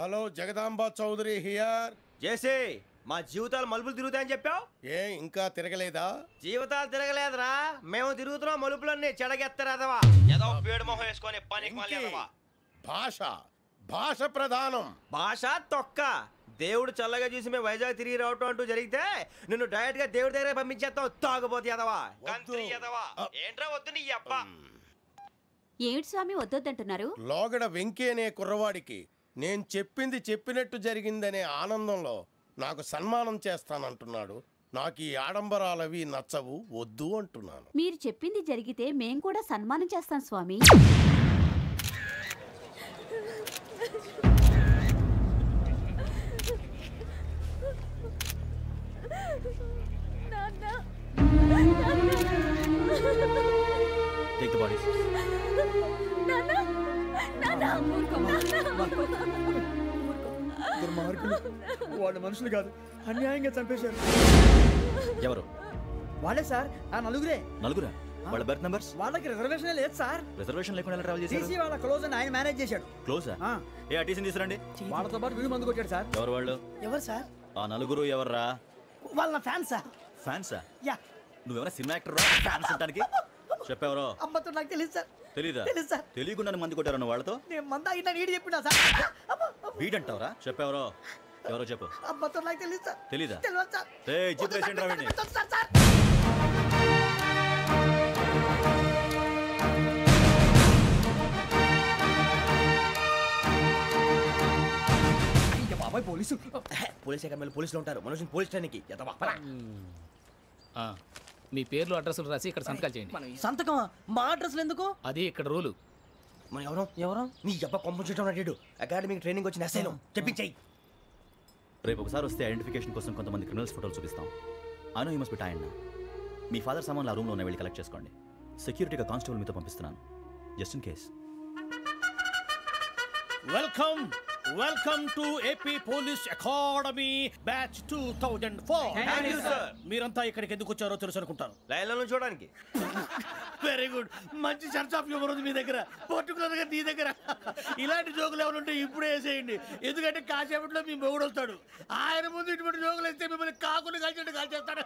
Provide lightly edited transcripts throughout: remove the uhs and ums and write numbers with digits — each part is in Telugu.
Hello Jagadamba Chowdary here. JC మా జీవితాలు మలుపులు తిరుగుతాయని చెప్పావు, ఏ ఇంకా తిరగలేదా? జీవితాలు తిరగలేదురా, మేము తిరుగుతున్నాం మలుపులన్నీ. చెడగెత్తరాదవా ఏదో పేడు మొహం వేసుకొని పనికి భాష భాష ప్రధానం. భాష తొక్క. దేవుడు చల్లగా చూసి మేము వైజాగ్ తిరిగి రావటం అంటూ జరిగితే నిన్ను డైరెక్ట్ గా దేవుడి దగ్గర పంపించేస్తాం. తాగుబోతు ఎదవా, కంత్రి ఎదవా. ఏంట్రా వద్దు నీ అబ్బా. ఏమిటి స్వామి వద్దంటున్నారు? లోగడ వెంకీ అనే కుర్రవాడికి నేను చెప్పింది చెప్పినట్టు జరిగిందనే ఆనందంలో నాకు సన్మానం చేస్తానంటున్నాడు. నాకు ఈ ఆడంబరాలవి నచ్చవు, వద్దు అంటున్నాను. మీరు చెప్పింది జరిగితే మేం కూడా సన్మానం చేస్తాం స్వామి. Take the bodies. దుర్మార్గులు, వాళ్ళు మనుషులు కాదు, అన్యాయంగా చంపేశారు. ఎవరు? వాళ్ళే సార్, ఆ నలుగురే. నలుగురా? వాళ్ళ బర్త్ నంబర్స్? వాళ్ళకి రిజర్వేషన్ లేదు సార్. రిజర్వేషన్ లేకుండా ఎలా ట్రావెల్ చేశారు? టీసీ వాళ్ళ క్లోజ్ అని ఆయన మేనేజ్ చేశాడు. క్లోజా? ఏ ఆ టీసీని తీసుకురండి. వాళ్ళతో పాటు వీడు మందు కొట్టాడు సార్. ఎవరు వాళ్ళు? ఎవరు సార్? ఆ నలుగురు ఎవర్రా? వాళ్ళ ఫ్యాన్స్ సార్. ఫ్యాన్సా? యా. నువ్వెవరా సినిమా యాక్టర్ రా ఫ్యాన్స్ అంటానికి? చెప్పెవరో? అమ్మతో నాకు తెలియదు సార్. తెలీదా? తెలుసు సార్. తెలియకుండా మంది కొట్టారన్న వాళ్ళతో? నేను మంద అయినా నీడి చెప్పినా సార్. వీడంటావరా? చెప్పెవరో? ఎవరో చెప్పు. అమ్మతో నాకు తెలియదు సార్. తెలీదా? తెలియదు సార్. జీప్ రేషన్ రావండి. పోలీసు పోలీస్ ఎక్కడ పోలీసులు ఉంటారు, మనుషులు పోలీస్ స్టేషన్కి ఎదవా. మీ పేర్లు అడ్రస్లు రాసి ఇక్కడ సంతకాలు చేయండి. సంతకం? మా అడ్రస్లు ఎందుకు? అది ఇక్కడ రూలు. మనం ఎవరు నీ అబ్బా పంపించడం అడిగాడు. అకాడమిక్ ట్రైనింగ్ వచ్చిన అసలు చెప్పించాయి. రేపు ఒకసారి వస్తే ఐడెంటిఫికేషన్ కోసం కొంతమంది క్రిమినల్స్ ఫోటోలు చూపిస్తాం. I know you must be tired now. Me father సామాన్లు ఆ రూమ్లో ఉన్న వెళ్ళి కలెక్ట్ చేసుకోండి. సెక్యూరిటీగా కానిస్టేబుల్ మీతో పంపిస్తున్నాను, just in case. Welcome to AP police academy batch 2004. మీరంతా ఇక్కడికి ఎందుకు వచ్చారో తెలుసు అనుకుంటాను. లైన్లను చూడడానికి. వెరీ గుడ్, మంచి సెన్స్ ఆఫ్ హ్యూమర్ ఉంది మీ దగ్గర, పర్టికులర్ గా నీ దగ్గర. ఇలాంటి జోకులు ఏమైనా ఉంటే ఇప్పుడే వేసేయండి, ఎందుకంటే కాసేపట్లో మీ మొగుడు వస్తాడు. ఆయన ముందు ఇటువంటి జోకులు వేస్తే మిమ్మల్ని కాకుండా కాల్చేట్టు కాల్చేస్తాడు.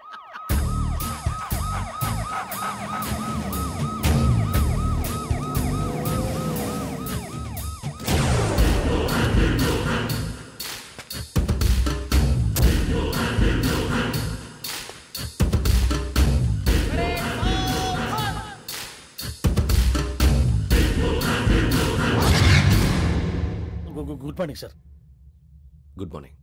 Good morning sir. Good morning.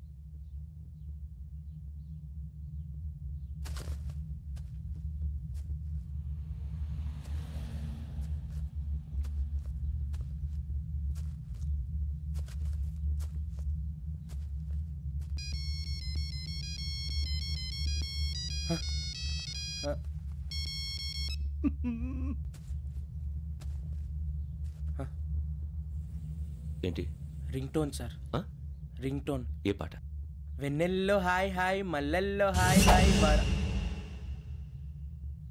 ఏంటి? Ring tone sir. Ring tone. ఏ పాట? వెన్నెల్లో హాయ్ హాయ్, మల్లెల్లో హాయ్ హాయ్.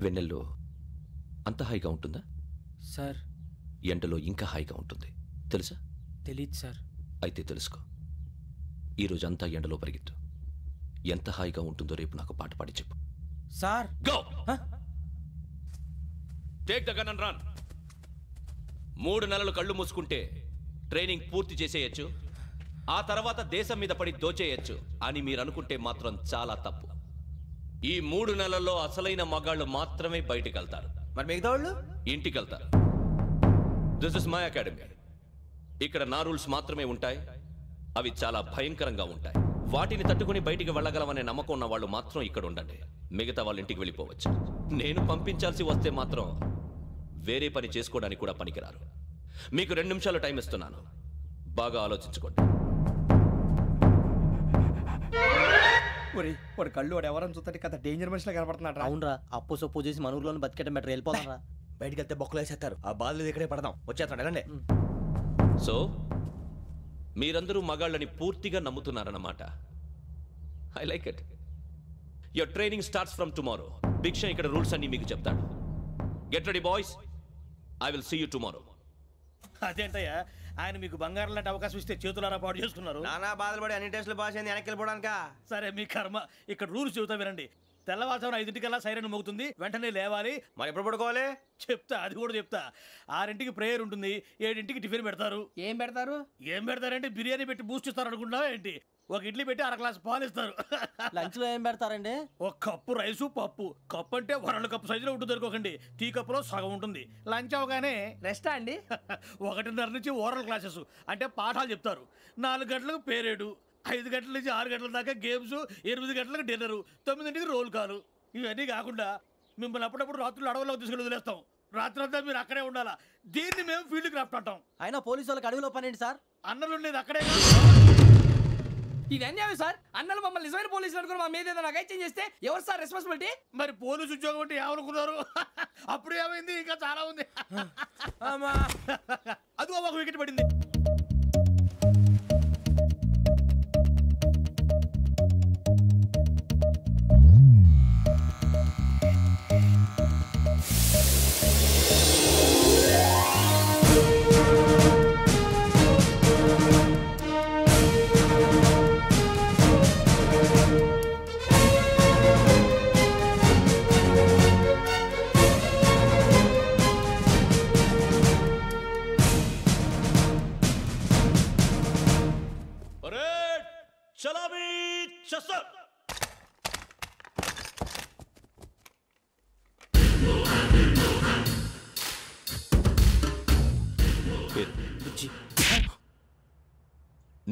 వెన్నెల్లో అంత హాయిగా ఉంటుందా సార్? ఎండలో ఇంకా హాయిగా ఉంటుంది తెలుసా? తెలీదు సార్. అయితే తెలుసుకో, ఈరోజు అంతా ఎండలో పరిగెత్తు. ఎంత హాయిగా ఉంటుందో రేపు నాకు పాట పాడి చెప్పు. Sir go. Take the gun and run. 3 నెలలు కళ్ళు మూసుకుంటే ట్రైనింగ్ పూర్తి చేసేయచ్చు, ఆ తర్వాత దేశం మీద పడి దోచేయచ్చు అని మీరు అనుకుంటే మాత్రం చాలా తప్పు. ఈ 3 నెలల్లో అసలైన మగాళ్ళు మాత్రమే బయటికి వెళ్తారు. మరి మిగతా వాళ్ళు ఇంటికి వెళ్తారు. This is my academy. ఇక్కడ నా రూల్స్ మాత్రమే ఉంటాయి. అవి చాలా భయంకరంగా ఉంటాయి. వాటిని తట్టుకుని బయటికి వెళ్ళగలమనే నమ్మకం ఉన్న వాళ్ళు మాత్రం ఇక్కడ ఉండండి. మిగతా వాళ్ళు ఇంటికి వెళ్ళిపోవచ్చు. నేను పంపించాల్సి వస్తే మాత్రం వేరే పని చేసుకోవడానికి కూడా పనికిరారు. మీకు 2 నిమిషాలు టైం ఇస్తున్నాను, బాగా ఆలోచించుకోండి. వాడు కళ్ళు వాడు ఎవరని చూస్తే కదా డేంజర్ మనిషిలో కనపడుతున్నాడు. అవునరా, అప్పు సొప్పు చేసి మన ఊర్లో బతికేయడం బెటర్. వెళ్ళిపోతారా? బయటికి వెళ్తే బొక్కలు వేసేస్తారు. ఆ బాధలు ఇక్కడే పడదాం. వచ్చేస్తాడు ఎలాండి. సో మీరందరూ మగాళ్ళని పూర్తిగా నమ్ముతున్నారన్నమాట. I like it. Your training starts from tomorrow. Bhiksha ఇక్కడ రూల్స్ అన్ని మీకు చెప్తాడు. Get ready boys, I will see you tomorrow. అదేంటయ్యా, ఆయన మీకు బంగారం లాంటి అవకాశం ఇస్తే చేతులారా పాటు చేసుకున్నారు. నానా బాధలు పడి అన్ని టెస్టులు పాస్ అయింది వెనక్కి వెళ్ళిపోవడానికా? సరే మీ కర్మ. ఇక్కడ రూల్స్ చెబుతా వినండి. తెల్లవారుజామున 5 సైరన్ మోగుతుంది, వెంటనే లేవాలి. మరి ఎప్పుడు పడుకోవాలి? చెప్తా, అది కూడా చెప్తా. 6 ప్రేయర్ ఉంటుంది, 7 టిఫిన్ పెడతారు. ఏం పెడతారంటే బిర్యానీ పెట్టి బూస్ట్ ఇస్తారు అనుకుంటున్నావా ఏంటి? ఒక ఇడ్లీ పెట్టి 1/2 గ్లాస్ పాలు ఇస్తారు. లంచ్ లో ఏం పెడతారండి? ఒక కప్పు రైసు పప్పు. కప్పు అంటే 1/2 కప్పు సైజులో ఉంటుంది అనుకోకండి. టీ కప్పులో సగం ఉంటుంది. లంచ్ అవగానే రెస్టా అండి? 1:30 నుంచి ఓరల్ క్లాసెస్ అంటే పాఠాలు చెప్తారు. 4 గంటలకు పేరేడు, 5 గంటల నుంచి 6 గంటల దాకా గేమ్స్, 8 గంటలకు డిన్నరు, 9 రోల్ కాలు. ఇవన్నీ కాకుండా మిమ్మల్ని అప్పుడప్పుడు రాత్రులు అడవుల్లో తీసుకెళ్ళి వదిలేస్తాం. రాత్రంతా మీరు అక్కడే ఉండాలా. దీన్ని మేము ఫీల్డ్ క్రాఫ్ట్ అంటాం. అయినా పోలీసు వాళ్ళకి అడవిలో పని ఏంటి సార్? అన్నలు ఉండేది అక్కడే. ఇది అన్యాయం సార్. అన్నలు మమ్మల్ని నిజమైన పోలీసులు అనుకుని మా మీద ఏదైనా నగైత్యం చేస్తే ఎవరు సార్ రెస్పాన్సిబిలిటీ? మరి పోలీసు ఉద్యోగం అంటే ఏమనుకున్నారు? అప్పుడు ఏమైంది? ఇంకా చాలా ఉంది. అదిగో ఒక వికెట్ పడింది.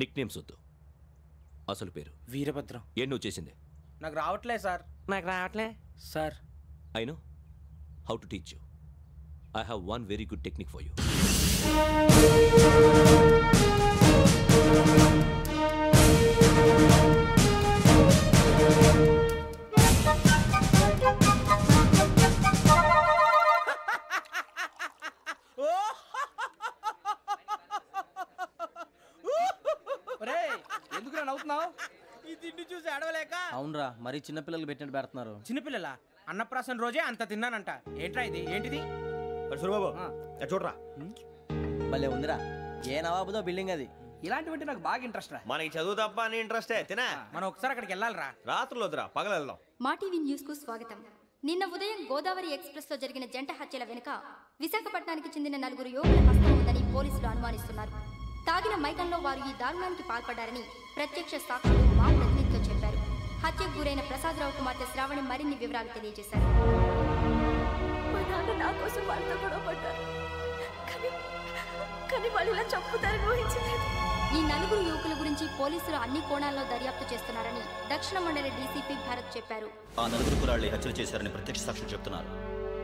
నిక్ నేమ్స్ వద్దు, అసలు పేరు. వీరభద్రం. ఏం నువ్వు చేసింది? నాకు రావట్లే sir. Sir I know how to teach you. I have one very good technique for you. ఎందుకు నవ్వుతున్నావు? ఈ తిండి చూసి అడవలేక. అవునరా, మరి చిన్నపిల్లలు పెట్టినట్టు పెడుతున్నారు. చిన్నపిల్లల అన్నప్రాసన రోజే అంత తిన్నానంట. ఏంట్రా ఇది? ఏంటిది? సూరిబాబు చూడరా. భలే ఉందిరా. ఏ నవాబుదో బిల్డింగ్ అది. ఇలాంటివంటే నాకు బాగా ఇంట్రెస్ట్ రా. మనకి చదువు తప్ప అని ఇంట్రెస్టే. తినా మనం ఒకసారి అక్కడికి వెళ్ళాలిరా. రాత్రులు వద్దురా, పగలు వెళ్దాం. మా టీవీ న్యూస్ కు స్వాగతం. నిన్న ఉదయం గోదావరి ఎక్స్ప్రెస్ లో జరిగిన జంట హత్యల వెనుక విశాఖపట్నానికి చెందిన 4 యువకుల హస్తం ఉందని పోలీసులు అనుమానిస్తున్నారు. తాగిన మైకంలో వారు ఈ దారుణానికి పాల్పడ్డారని ప్రత్యక్ష సాక్షులు మా ప్రతినిధితో చెప్పారు. హత్యకు గురైన ప్రసాదరావు కుమార్తె శ్రావణి మరిన్ని వివరాలు తెలియజేశారు. నా కోసం వాళ్ళతో గొడవ పడ్డారు, కానీ వాళ్ళు ఇలా చంపుతారని ఊహించలేదు. ఈ 4 యువకుల గురించి పోలీసులు అన్ని కోణాల్లో దర్యాప్తు చేస్తున్నారని దక్షిణ మండలి డీసీపీ భరత్ చెప్పారు. ఆ 4 కుర్రాళ్ళు హత్యలు చేశారని ప్రత్యక్ష సాక్షులు చెప్తున్నారు.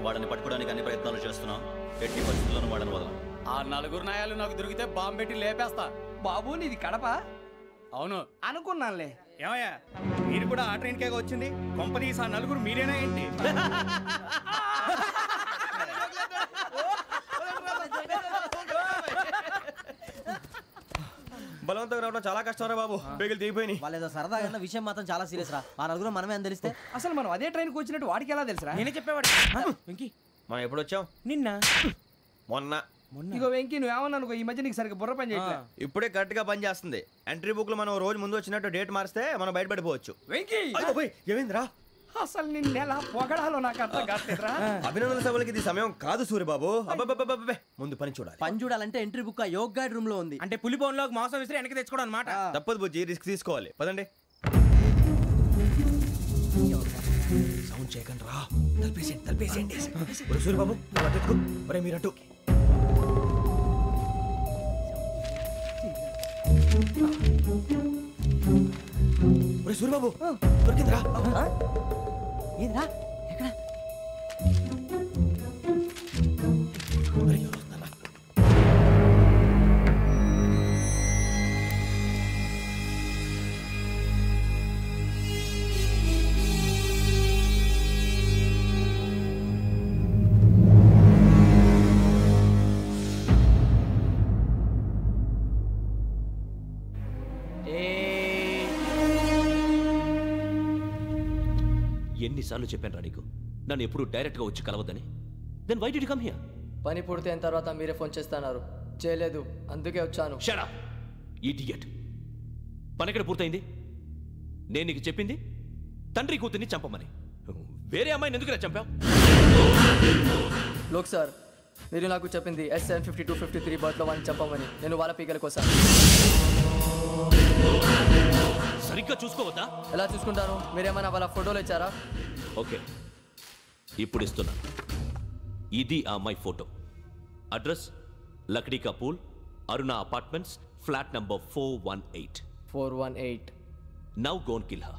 వాళ్ళని పట్టుకోవడానికి అన్ని ప్రయత్నాలు చేస్తున్నాం. ఎట్టి పరిస్థితుల్లోనూ వాళ్ళని వదలం. ఆ 4 నాయాలు నాకు దొరికితే బాంబు పెట్టి లేపేస్తా. బాబు నీది కడప? అవును అనుకున్నానులే. ఏమయ్యా, మీరు కూడా ఆ ట్రైన్ కేగా వచ్చింది? కొంపదీసి ఆ 4 మీరేనా ఏంటి? బలవంతంగా రావడం చాలా కష్టం రా బాబు. బేగులు దిగిపోయినాయి. వాళ్ళేదో సరదాగా విషయం మాత్రం చాలా సీరియస్ రా. ఆ 4 మనమే అని తెలిస్తే అసలు మనం అదే ట్రైన్కి వచ్చినట్టు వాడికి ఎలా తెలుసురా? నేనే చెప్పేవాడు. వెంకీ, మనం ఎప్పుడు వచ్చాం? నిన్న మొన్న. ఇగో వెంకీ, నువ్వేమన్నా అనుకో, ఈ మధ్య నీకు సరిగ్గా బుర్ర పని చేయట్లేదు. ఇప్పుడే కరెక్ట్ గా పని చేస్తుంది. ఎంట్రీ బుక్ లో మనం రోజు ముందు వచ్చినట్టు డేట్ మారిస్తే మనం బయటపడిపోవచ్చు. వెంకీ, ఏమైందిరా? అసలు నిన్న ఎలా పొగడాలో నాకు అర్థం కాట్లేదురా. అభినందన సభలకి ఇది సమయం కాదు సూర్యబాబు. అబ్బబ్బబ్బబ్బే, ముందు పని చూడాలి. పని చూడాలంటే ఎంట్రీ బుక్ ఆ యోగ్ గైడ్ రూమ్ లో ఉంది. అంటే పులి బోన్ లోకి మాంసం విసిరి వెనక్కి తెచ్చుకోవడం అనమాట. తప్పదు బుజ్జి, రిస్క్ తీసుకోవాలి. పదండి. సౌండ్ చేయకండి రా. తలపేసేయండి. సూర్యబాబు ఒరే మీరట్టు. ఒరే సూర్యబాబు, దొరికిందిరా. ఏంద్రా? ఎక్కడ? ఎన్నిసార్లు చెప్పాను రా నీకు, నన్ను ఎప్పుడు డైరెక్ట్ గా వచ్చి కలవద్దని. Then why did you come here? పని పూర్తయిన తర్వాత మీరే ఫోన్ చేస్తున్నారు. చేయలేదు, అందుకే వచ్చాను. Shut up idiot. పని ఎక్కడ పూర్తయింది? నేను నీకు చెప్పింది తండ్రి కూతుర్ని చంపమని. వేరే అమ్మాయిని ఎందుకు చంపావు? లోక్ సార్, మీరు నాకు చెప్పింది SN 5253 బర్త్లో వాళ్ళని చంపమని. నేను వాళ్ళ పీకల కోసం. సరిగ్గా చూసుకోవద్దా? ఎలా చూసుకుంటాను? మీరేమైనా వాళ్ళ ఫోటోలు ఇచ్చారా? ఓకే, ఇప్పుడు ఇస్తున్నా. ఇది ఆ అమ్మాయి ఫోటో. అడ్రస్ లక్డీ కా pool, Aruna apartments, flat number 418. 418. Now go and kill her.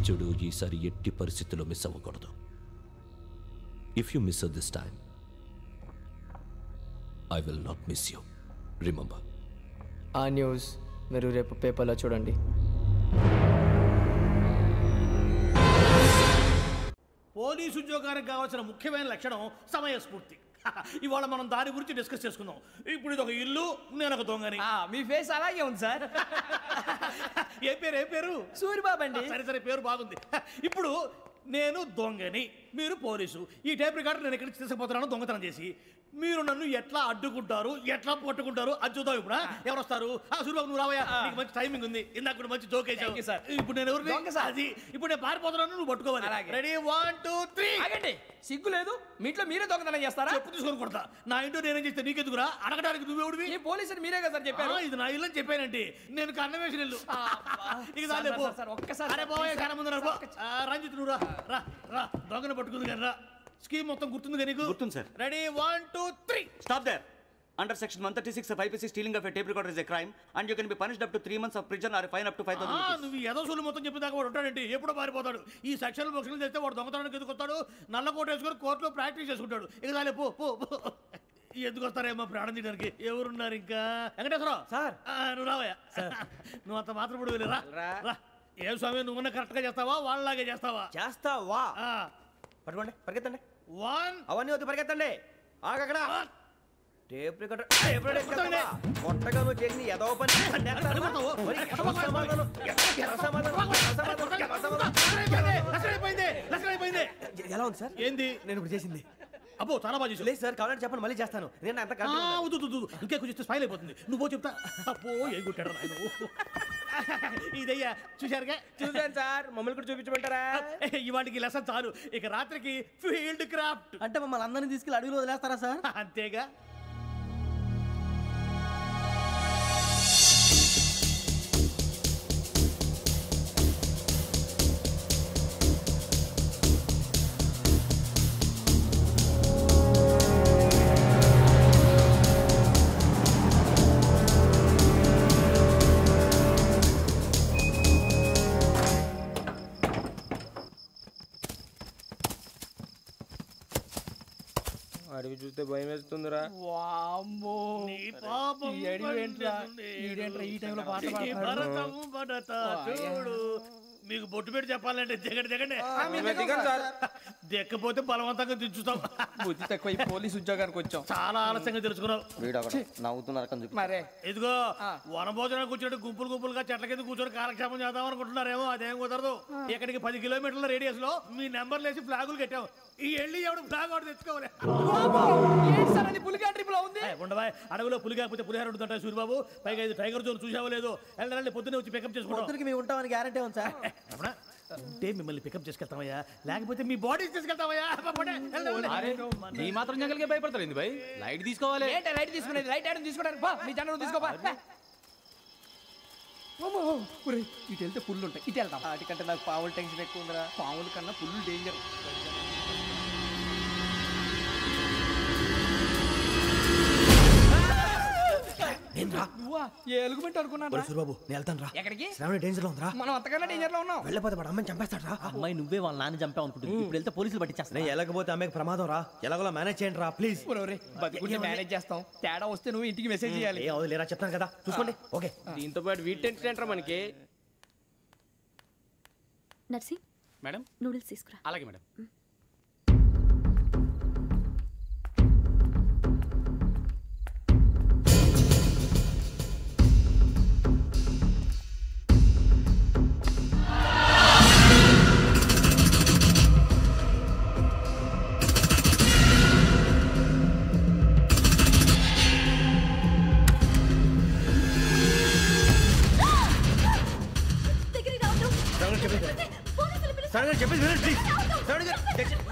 చూడు, ఈసారి ఎట్టి పరిస్థితుల్లో మిస్ అవ్వకూడదు. If you miss this time I will not miss you. Remember. ఆ న్యూస్ మీరు రేపు పేపర్లో చూడండి. పోలీసు ఉద్యోగానికి కావాల్సిన ముఖ్యమైన లక్షణం సమయస్ఫూర్తి. ఇవాళ మనం దాని గురించి డిస్కస్ చేసుకుందాం. ఇప్పుడు ఇది ఒక ఇల్లు, నేను ఒక దొంగని. మీ ఫేస్ అలాగే ఉంది సార్. ఏ పేరు? సూరిబాబు అండి. సరే పేరు బాగుంది. ఇప్పుడు నేను దొంగని, మీరు పోలీసు. ఈ టైప్ రికార్డు నేను ఎక్కడికి తీసుకుపోతున్నాను దొంగతనం చేసి. మీరు నన్ను ఎట్లా అడ్డుకుంటారు, ఎట్లా పట్టుకుంటారు అది చూద్దాం. ఇప్పుడు ఎవరు వస్తారు? సూరిబాబు నువ్వు రావయ్యా, నీకు మంచి టైమింగ్ ఉంది. ఇందాక కూడా మంచి జోక్ వేసావు. ఇప్పుడు నేను ఎవరు? అది ఇప్పుడు నేను పారిపోతున్నాను, నువ్వు పట్టుకోవాలి. రెడీ 1 2 3. ఆగండి, సిగ్గు లేదు? మీ ఇంట్లో మీరే దొంగతనం చేస్తారా? చెప్పు తీసుకొని కొడతా. నా ఇంట్లో నేనేం చేస్తే నీకెందుకురా? అడగడానికి నువ్వెవడివి? ఈ పోలీసులు మీరే కదా సార్ చెప్పారు. ఇది నా ఇల్లు అని చెప్పానండి. నేను కన్న వేసిన ఇల్లు. ఇక ఒక్కసారి అరే పోయే కన్న ముందు రంజిత్ నువ్వు రా రా దొంగను పట్టుకుంది కానీ రా. స్కీమ్ మొత్తం గుర్తుంది కానీ నీకు? గుర్తుంది sir. Ready 1 2 3. Stop there. Under section 136 of IPC, stealing of a tape recorder is a crime and you can be punished up to 3 months of prison or a fine up to 5,000 rupees. నువ్వు ఎదసూలు మొత్తం చెప్పేదాకా వాడు ఉంటాడండి. ఎప్పుడో పారిపోతాడు. ఈ సెక్షన్ బొక్షన్లు చేస్తే వాడు దొంగతనానికి ఎందుకు వస్తాడు? నల్ల కోట వేసుకొని కోర్టులో ప్రాక్టీస్ చేసుకుంటాడు. ఇక చాలే పో పో. ఎందుకు వస్తారేమో ప్రాణం తీయడానికి? ఎవరున్నారు ఇంకా? వెంకటేశ్వరరావు సార్, నువ్వు రావయ్యా. నువ్వు అంత మాత్రం ఇప్పుడు వెళ్ళి రా. ఏం స్వామి, నువ్వున్న కరెక్ట్ గా చేస్తావా వాళ్ళలాగే చేస్తావా? చేస్తావా? పట్టుకోండి, పరిగెత్తండి. 1 అవన్నీ వద్దు, పరిగెత్తండి. ఆగక్కడ టేప్ రికార్డర్ కొట్టగా నువ్వు చేసిన ఏదో పని. ఎలా ఉంది సార్? ఏంది నేను ఇప్పుడు చేసింది? అబ్బో చాలా బాగా చేసి. లేదు సార్, కావాలంటే చెప్పండి, మళ్ళీ చేస్తాను. నేను అంత ఇంకే కొంచెం స్పైల్ అయిపోతుంది. నువ్వు చెప్తా. అబ్బో ఏ కొట్టాడు ఆయన. ఇదయ్యా చూశారుగా? చూసాను సార్. మమ్మల్ని కూడా చూపించమంటారా? ఇవాటికి లెసన్ చాలు. ఇక రాత్రికి ఫీల్డ్ క్రాఫ్ట్. అంటే మమ్మల్ని అందరినీ తీసుకెళ్ళి అడుగులో వదిలేస్తారా సార్? అంతేగా. అడిగి చూస్తే భయం వేస్తుందిరా. చూడు, మీకు బొట్టు పెట్టి చెప్పాలంటే దిగండి. దిక్కపోతే బలవంతంగా దించుతాం. బుద్ధి తక్కువ ఈ పోలీస్ ఉద్యోగానికి వచ్చాం. చాలా ఆలస్యంగా తెలుసుకున్నావు. నవ్వుతున్నారు మరే. ఇదిగో వనభోజనానికి కూర్చోండి, గుంపులుగా చెట్ల కింద కూర్చొని కాలక్షేపం చేద్దాం అనుకుంటున్నారేమో. అదేం కుదరదు. ఇక్కడికి 10 కిలోమీటర్ల రేడియస్ లో మీ నెంబర్లు వేసి ఫ్లాగులు కట్టాం. ఈ వెళ్ళి ఎవడు ఫ్లాగ్ ఆర్డర్ తెచ్చుకోవాలి. ఉండవా, అడవిలో పులి కాకపోతే పులిహార ఉంటుంట సూరిబాబు. పైగా ఇది టైగర్ జోన్ చూసావో లేదో. వెళ్ళండి, పొద్దున్నే వచ్చి పికప్ చేసుకుంటాం. మేము ఉంటామని గ్యారంటీ ఉంది సార్. అంటే మిమ్మల్ని పికప్ చేసుకెళ్తామయ్యా, లేకపోతే మీ బాడీ తీసుకెళ్తామయ్యా. ఈ మాత్రం జంగల్కే భయపడతారు ఏంది భయ్? లైట్ తీసుకోవాలి. లైట్ తీసుకునేది లైట్ ఆడని తీసుకోవడానికి మీ జనం తీసుకోపా. ఇటు వెళ్తే పుల్లు ఉంటాయి, ఇటు వెళ్తాం. వాటికంటే నాకు పావుల టెన్షన్ ఎక్కువ ఉందిరా. పావుల కన్నా పుల్లు డేంజర్. ఎలుగుబెట్టి అనుకున్నాను సూరిబాబు. నేను వెళ్తాను రా. ఎక్కడికి? శ్రావణి డేంజర్ లో ఉందిరా. మనం అంతకన్నా డేంజర్ లో ఉన్నాం. వెళ్ళపోతే వాడు అమ్మాయిని చంపేస్తాడు రా. అమ్మాయి నువ్వే వాళ్ళ నాన్న చంపావు అనుకుంటుంది. ఇప్పుడు వెళ్తే పోలీసులు పట్టించేస్తా. నేను వెళ్ళకపోతే అమ్మాయికి ప్రమాదం రా. ఎలాగోలా మేనేజ్ చేయండి రా ప్లీజ్. బతుకుంటే మేనేజ్ చేస్తాం. తేడా వస్తే నువ్వు ఇంటికి మెసేజ్ చేయాలి. ఏ అవును లేరా, చెప్తాను కదా, చూసుకోండి. ఓకే. దీంతో పాటు వీటి టెన్షన్ ఏంట్రా మనకి. నర్సి మేడం, నూడిల్స్ తీసుకురా. అలాగే మేడం. సడన్గా చెప్పేసి వినండి ప్లీజ్. సడన్గా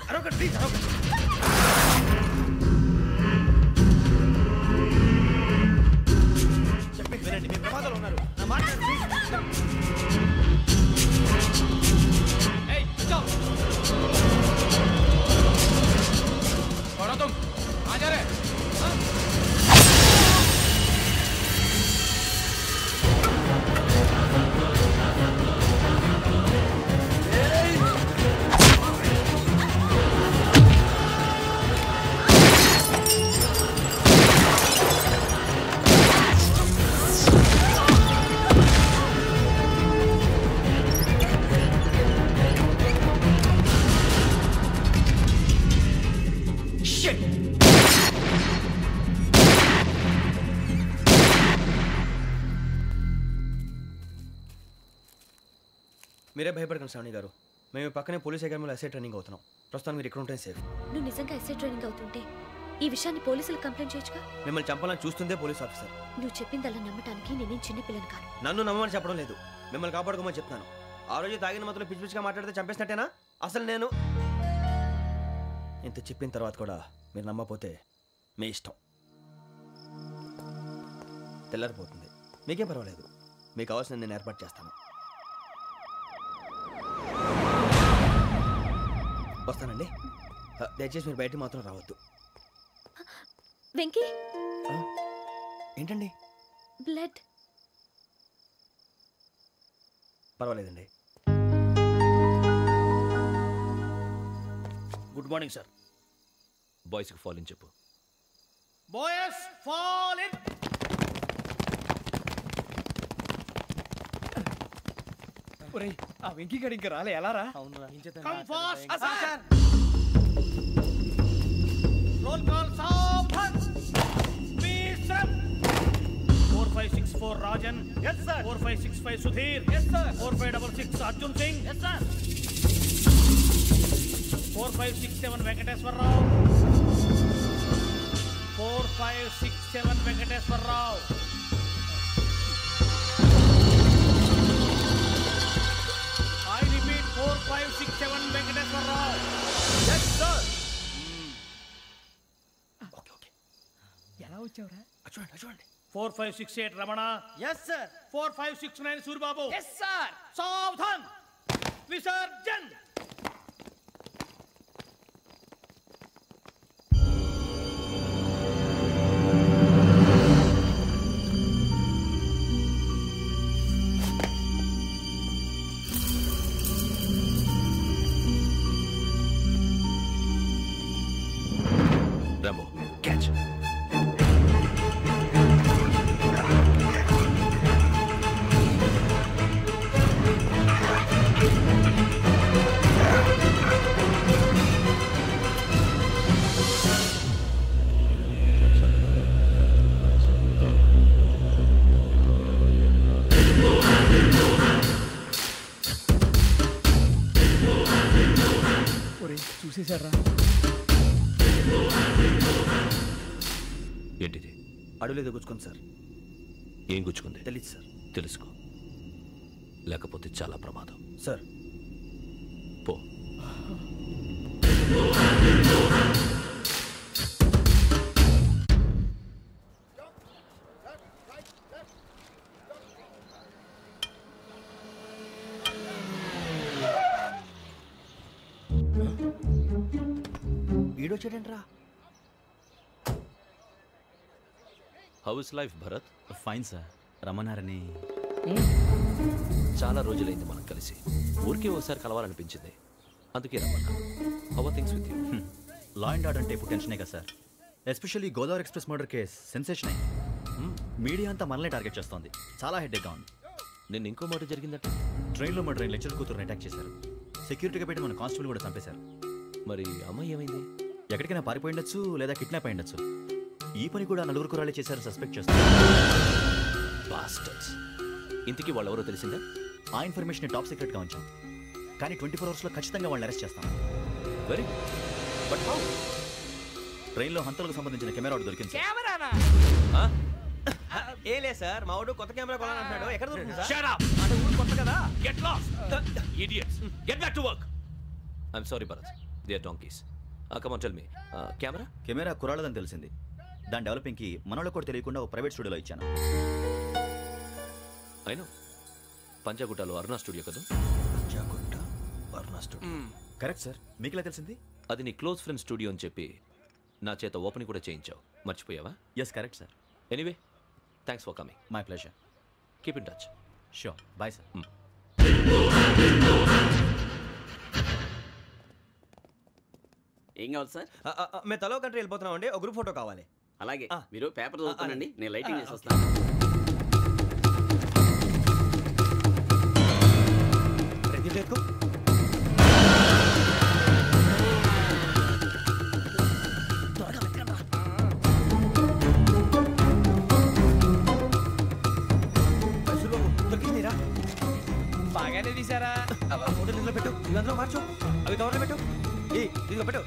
అరొకటి ప్లీజ్ అరొకటి. చెప్పేసి వినండి, మీరు ప్రమాదాలు ఉన్నారు. నా మాట ప్లీజ్. మీరే భయపడకండి శ్రావణి గారు. మేము పక్కనే పోలీస్ అకాడమీలో ఎస్ఐ ట్రైనింగ్ అవుతున్నాం. ప్రస్తుతం మీరు ఇక్కడ ఉంటే సేఫ్. నువ్వు నిజంగా ఎస్ఐ ట్రైనింగ్ అవుతుంటే ఈ విషయాన్ని పోలీసులకు కంప్లైంట్ చేయొచ్చుగా. మిమ్మల్ని చంపాలని చూస్తుందే పోలీస్ ఆఫీసర్. నువ్వు చెప్పిందల్లా నమ్మటానికి నేనేం చిన్న పిల్లని కాను. నన్ను నమ్మమని చెప్పడం లేదు, మిమ్మల్ని కాపాడుకోమని చెప్తాను. ఆ రోజు తాగిన మొత్తంలో పిచ్చి పిచ్చిగా మాట్లాడితే చంపేసినట్టేనా? అసలు నేను ఇంత చెప్పిన తర్వాత కూడా మీరు నమ్మకపోతే మీ ఇష్టం. తెల్లారిపోతుంది, మీకేం పర్వాలేదు. మీకు కావాల్సిన నేను ఏర్పాటు చేస్తాను. వస్తానండి. దయచేసి మీరు బయట మాత్రం రావద్దు. వెంకీ ఏంటండి? బ్లడ్. పర్వాలేదండి. Good morning sir. బాయ్స్కి ఫాల్ ఇన్ చెప్పు. Boys fall in. ఒరేయ్ ఆ వెంకీ గడి ఇంకా రాలే, ఎలా రా? Come fast sir. Roll call సావధాన్. విశ్రమ్. 4564 Rajan. yes sir. 4565 Sudheer. yes sir. 4566 Arjun Singh. yes sir. 4567 Venkateswara Rao. 4567 Venkateswara Rao. I repeat 4567 Venkateswara Rao. yes sir. ఎలా వచ్చావురా? చూడండి చూడండి. 4568 Ramana. yes sir. 4569 Suribabu. yes sir. సావధాన్. Visarjan. Rambo, catch. చూసేశారా? ఏంటిది? అడవిలో గుచ్చుకుంది సార్. ఏం గుచ్చుకుంది? తెలీదు సార్. తెలుసుకో, లేకపోతే చాలా ప్రమాదం. సార్ పో. ఈడొచ్చాడంట్రా. How is life Bharat? Fine sir. రమ్మన్నారని. చాలా రోజులైంది మనం కలిసి. ఊరికే ఒకసారి కలవాలనిపించింది, అందుకే రమ్మన్నా. How are things with you? Law and order అంటే ఇప్పుడు టెన్షనే కదా sir. Especially Godavari express murder case sensation అయింది. మీడియా అంతా మనల్ని టార్గెట్ చేస్తోంది. చాలా హెడ్ఏక్గా ఉంది. నిన్న ఇంకో మాట జరిగిందట. ట్రైన్లో మర్డర్ అయిన లెక్చరర్ కూతురుని అటాక్ చేశారు. సెక్యూరిటీగా పెట్టి మన కానిస్టేబుల్ కూడా చంపేశారు. మరి అమ్మాయి ఏమైంది? ఎక్కడికైనా పారిపోయి ఉండొచ్చు, లేదా కిడ్నాప్ అయి ఉండొచ్చు. ఈ పని కూడా నలుగురు కురాలే చేశారు సస్పెక్ట్ చేస్తారు. బాస్టర్స్. ఇంతకీ వాళ్ళు ఎవరో తెలిసిందా? ఆ ఇన్ఫర్మేషన్ టాప్ సీక్రెట్గా ఉంచాం, కానీ 24 అవర్స్లో ఖచ్చితంగా వాళ్ళని అరెస్ట్ చేస్తాం. Very but how? ట్రైన్లో హంతలకు సంబంధించిన కెమెరా ఒకటి దొరికింది. ఏ లే సార్, మా వాడు కొత్త కెమెరా కొనాలంటున్నాడు. ఎక్కడ దొరుకుతుంది సార్? Shut up! అంటే ఊరు కొత్త కదా. Get lost! Idiots! Get back to work! I'm sorry Bharat, they are donkeys. Come on tell me, camera? Camera కురాలదని తెలిసింది. దాని డెవలపింగ్కి మనలో కూడా తెలియకుండా ఒక ప్రైవేట్ స్టూడియోలో ఇచ్చాను. అయినా పంజాగుట్టలో అరుణ స్టూడియో కదా? పంజాగుట్ట అరుణ స్టూడియో. Correct sir. మీకు ఎలా తెలిసింది? అది నీ క్లోజ్ ఫ్రెండ్ స్టూడియో అని చెప్పి నా చేత ఓపెన్ కూడా చేయించావు. మర్చిపోయావా? Yes correct sir. Anyway, thanks for coming. My pleasure. Keep in touch. Sure. Bye sir. ఏం కావాలి సార్? మేము తలో కంట్రీ వెళ్ళిపోతున్నాం అండి, ఒక గ్రూప్ ఫోటో కావాలి. అలాగే, మీరు పేపర్ చదువుతానండి, నేను లైటింగ్ చేసి వస్తాను. బాగానే తీసారా? ఫోటో ఇందులో పెట్టు, ఇవందరూ మార్చు, అవి కవర్లో పెట్టు. ఇదిగో పెట్టు.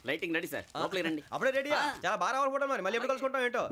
లైటింగ్ రెడీ సార్, లోపలికి రండి. అప్పుడే రెడీ? చాలా బాగా రావాలి ఫోటో, మరి మళ్ళీ ఎప్పుడు కలుసుకుంటాం ఏంటో.